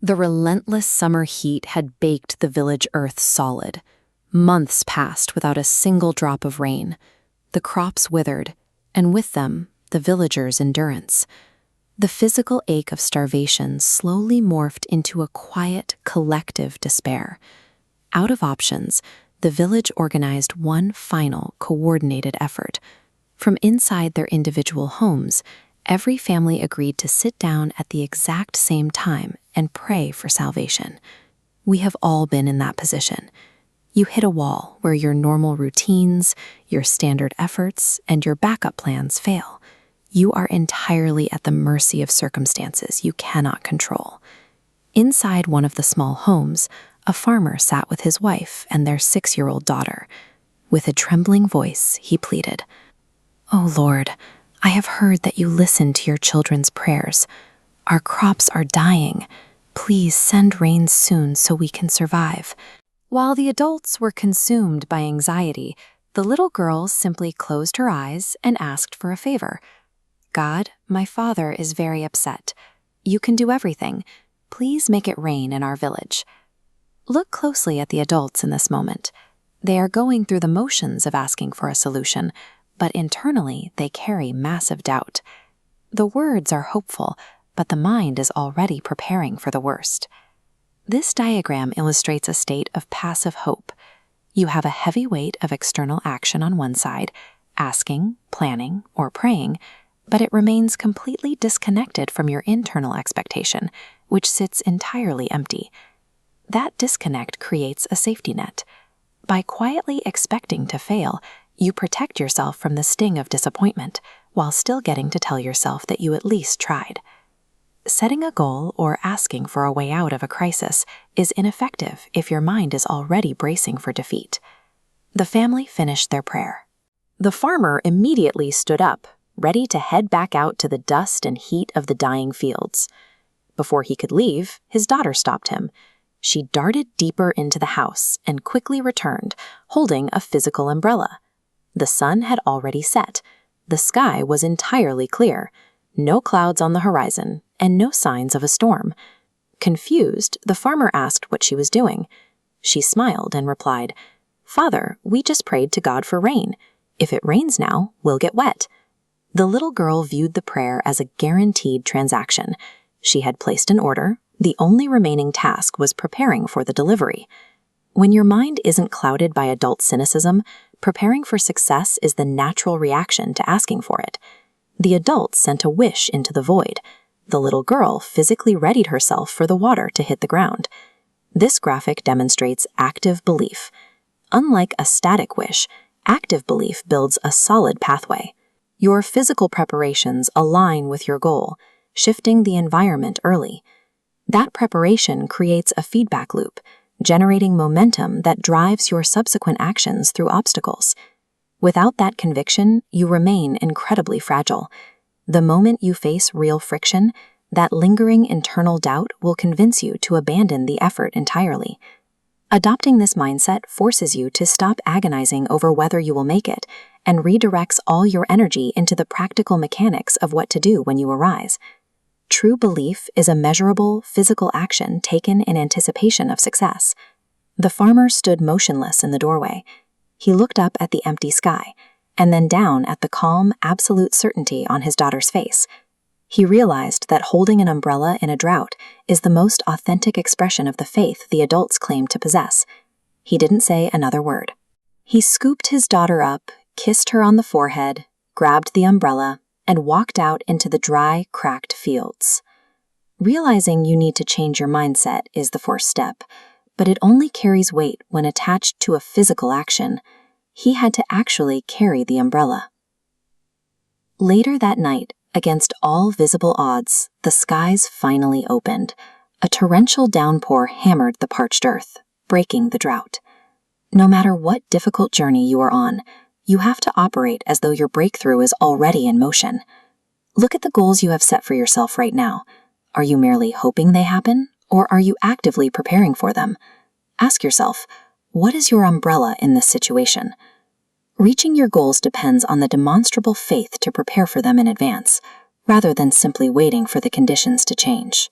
The relentless summer heat had baked the village earth solid. Months passed without a single drop of rain. The crops withered, and with them, the villagers' endurance. The physical ache of starvation slowly morphed into a quiet, collective despair. Out of options, the village organized one final, coordinated effort. From inside their individual homes, every family agreed to sit down at the exact same time and pray for salvation. We have all been in that position. You hit a wall where your normal routines, your standard efforts, and your backup plans fail. You are entirely at the mercy of circumstances you cannot control. Inside one of the small homes, a farmer sat with his wife and their 6-year-old daughter. With a trembling voice, he pleaded, "Oh Lord, I have heard that you listen to your children's prayers. Our crops are dying. Please send rain soon so we can survive." While the adults were consumed by anxiety, the little girl simply closed her eyes and asked for a favor. "God, my father is very upset. You can do everything. Please make it rain in our village." Look closely at the adults in this moment. They are going through the motions of asking for a solution, but internally they carry massive doubt. The words are hopeful, but the mind is already preparing for the worst. This diagram illustrates a state of passive hope. You have a heavy weight of external action on one side, asking, planning, or praying, but it remains completely disconnected from your internal expectation, which sits entirely empty. That disconnect creates a safety net. By quietly expecting to fail, you protect yourself from the sting of disappointment, while still getting to tell yourself that you at least tried. Setting a goal or asking for a way out of a crisis is ineffective if your mind is already bracing for defeat. The family finished their prayer. The farmer immediately stood up, ready to head back out to the dust and heat of the dying fields. Before he could leave, his daughter stopped him. She darted deeper into the house and quickly returned, holding a physical umbrella. The sun had already set. The sky was entirely clear. No clouds on the horizon, and no signs of a storm. Confused, the farmer asked what she was doing. She smiled and replied, "Father, we just prayed to God for rain. If it rains now, we'll get wet." The little girl viewed the prayer as a guaranteed transaction. She had placed an order. The only remaining task was preparing for the delivery. When your mind isn't clouded by adult cynicism, preparing for success is the natural reaction to asking for it. The adult sent a wish into the void. The little girl physically readied herself for the water to hit the ground. This graphic demonstrates active belief. Unlike a static wish, active belief builds a solid pathway. Your physical preparations align with your goal, shifting the environment early. That preparation creates a feedback loop, generating momentum that drives your subsequent actions through obstacles. Without that conviction, you remain incredibly fragile. The moment you face real friction, that lingering internal doubt will convince you to abandon the effort entirely. Adopting this mindset forces you to stop agonizing over whether you will make it and redirects all your energy into the practical mechanics of what to do when you arise. True belief is a measurable, physical action taken in anticipation of success. The farmer stood motionless in the doorway. He looked up at the empty sky, and then down at the calm, absolute certainty on his daughter's face. He realized that holding an umbrella in a drought is the most authentic expression of the faith the adults claim to possess. He didn't say another word. He scooped his daughter up, kissed her on the forehead, grabbed the umbrella, and walked out into the dry, cracked fields. Realizing you need to change your mindset is the first step, but it only carries weight when attached to a physical action. He had to actually carry the umbrella. Later that night, against all visible odds, the skies finally opened. A torrential downpour hammered the parched earth, breaking the drought. No matter what difficult journey you are on, you have to operate as though your breakthrough is already in motion. Look at the goals you have set for yourself right now. Are you merely hoping they happen, or are you actively preparing for them? Ask yourself, what is your umbrella in this situation? Reaching your goals depends on the demonstrable faith to prepare for them in advance, rather than simply waiting for the conditions to change.